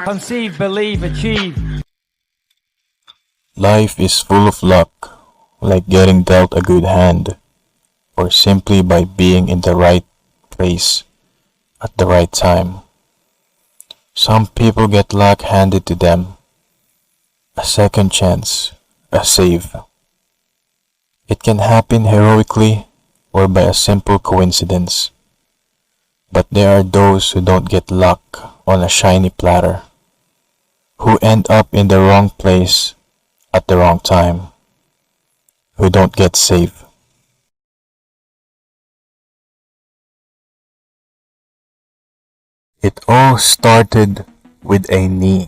Conceive, believe, achieve. Life is full of luck, like getting dealt a good hand, or simply by being in the right place at the right time. Some people get luck handed to them, a second chance, a save. It can happen heroically or by a simple coincidence. But there are those who don't get luck on a shiny platter, who end up in the wrong place at the wrong time, who don't get saved. It all started with a knee.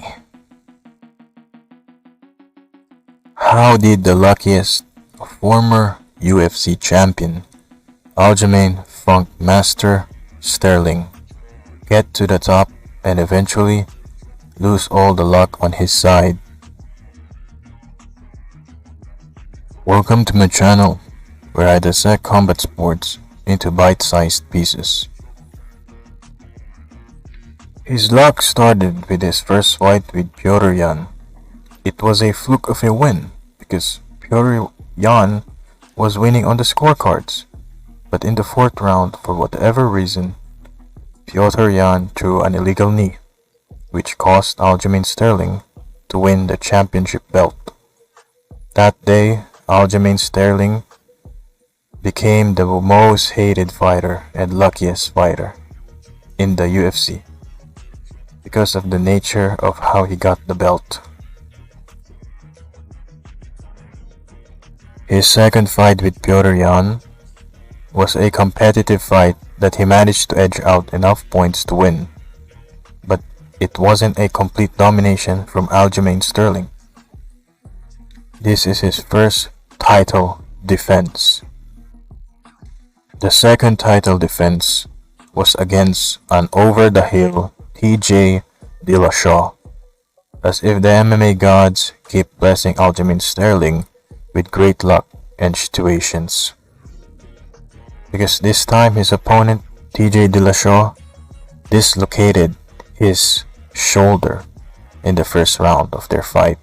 How did the luckiest, former UFC champion, Aljamain Funk Master Sterling, get to the top and eventually lose all the luck on his side? Welcome to my channel, where I dissect combat sports into bite-sized pieces. His luck started with his first fight with Petr Yan. It was a fluke of a win because Petr Yan was winning on the scorecards, but in the fourth round, for whatever reason, Petr Yan threw an illegal knee, which caused Aljamain Sterling to win the championship belt. That day, Aljamain Sterling became the most hated fighter and luckiest fighter in the UFC because of the nature of how he got the belt. His second fight with Petr Yan was a competitive fight that he managed to edge out enough points to win, but it wasn't a complete domination from Aljamain Sterling. This is his first title defense. The second title defense was against an over-the-hill TJ Dillashaw, as if the MMA gods keep blessing Aljamain Sterling with great luck and situations. Because this time his opponent, TJ Dillashaw, dislocated his shoulder in the first round of their fight.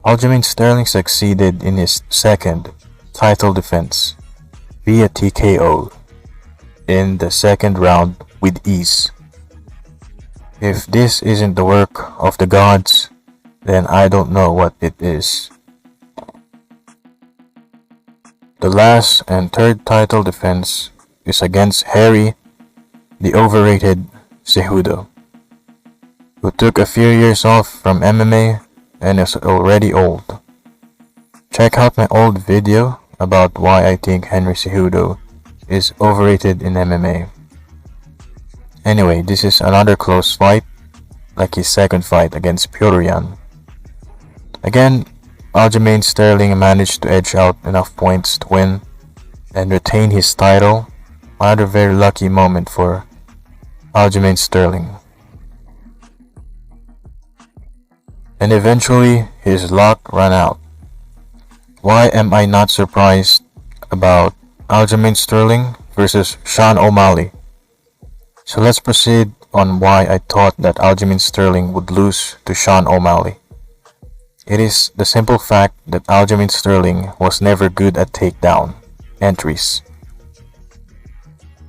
Aljamain Sterling succeeded in his second title defense via TKO in the second round with ease. If this isn't the work of the gods, then I don't know what it is. The last and third title defense is against Harry, the overrated Cejudo, who took a few years off from MMA and is already old. Check out my old video about why I think Henry Cejudo is overrated in MMA. Anyway, this is another close fight, like his second fight against Petr Yan. Again, Aljamain Sterling managed to edge out enough points to win and retain his title. Another very lucky moment for Aljamain Sterling. And eventually, his luck ran out. Why am I not surprised about Aljamain Sterling versus Sean O'Malley? So let's proceed on why I thought that Aljamain Sterling would lose to Sean O'Malley. It is the simple fact that Aljamain Sterling was never good at takedown entries.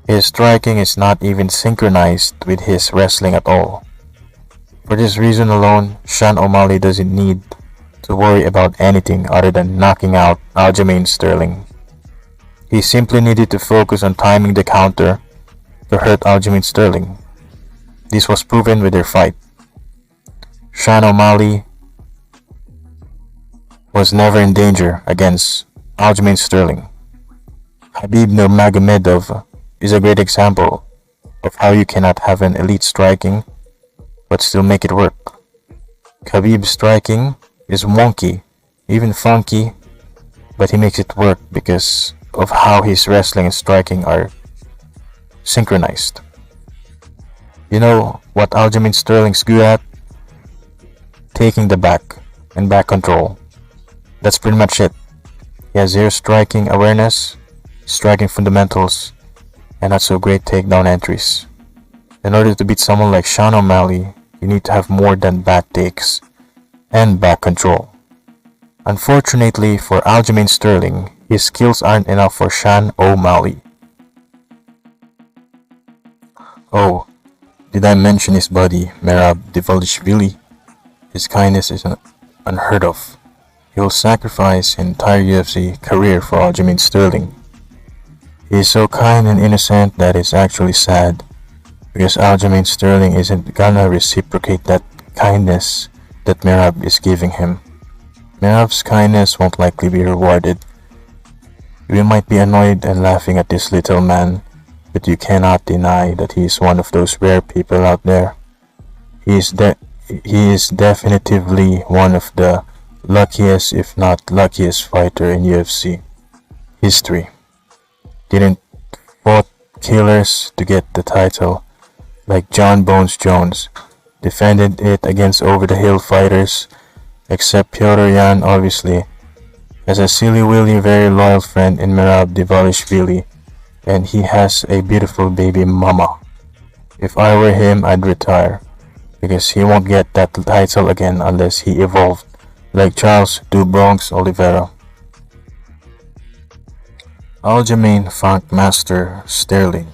His striking is not even synchronized with his wrestling at all. For this reason alone, Sean O'Malley doesn't need to worry about anything other than knocking out Aljamain Sterling. He simply needed to focus on timing the counter to hurt Aljamain Sterling. This was proven with their fight. Sean O'Malley was never in danger against Aljamain Sterling. Khabib Nurmagomedov is a great example of how you cannot have an elite striking but still make it work. Khabib's striking is wonky, even funky, but he makes it work because of how his wrestling and striking are synchronized. You know what Aljamain Sterling's good at? Taking the back and back control. That's pretty much it. He has zero striking awareness, striking fundamentals, and not so great takedown entries. In order to beat someone like Sean O'Malley, you need to have more than bad takes and back control. Unfortunately for Aljamain, his skills aren't enough for Sean O'Malley. Oh, did I mention his buddy, Merab Dvalishvili? His kindness is unheard of. He will sacrifice his entire UFC career for Aljamain. He is so kind and innocent that it's actually sad, because Aljamain isn't gonna reciprocate that kindness that Merab is giving him. Merab's kindness won't likely be rewarded. We might be annoyed and laughing at this little man, but you cannot deny that he is one of those rare people out there. He is definitively one of the luckiest, if not luckiest, fighter in UFC history. Didn't fought killers to get the title, like John Bones Jones. Defended it against over-the-hill fighters, except Petr Yan, obviously. Has a silly-willy, very loyal friend in Merab Dvalishvili, and he has a beautiful baby mama. If I were him, I'd retire, because he won't get that title again unless he evolved, like Charles Du Bronx Oliveira. Aljamain Funkmaster Sterling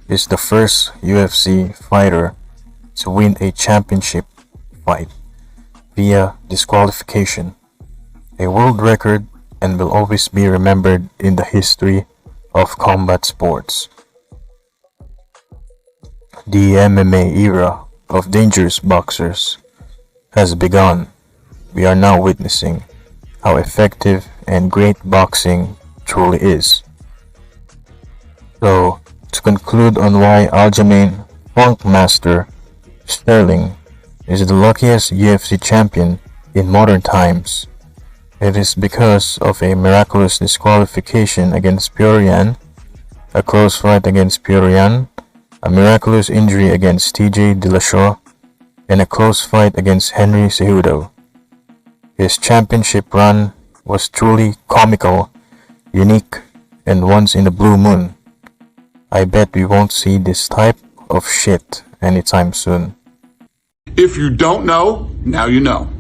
is the first UFC fighter to win a championship fight via disqualification, a world record, and will always be remembered in the history of combat sports. The MMA era of dangerous boxers has begun. We are now witnessing how effective and great boxing truly is. So, to conclude on why Aljamain Funkmaster Sterling is the luckiest UFC champion in modern times, it is because of a miraculous disqualification against Petr Yan, a close fight against Petr Yan, a miraculous injury against TJ Dillashaw, and a close fight against Henry Cejudo. His championship run was truly comical, unique, and once in a blue moon. I bet we won't see this type of shit anytime soon. If you don't know, now you know.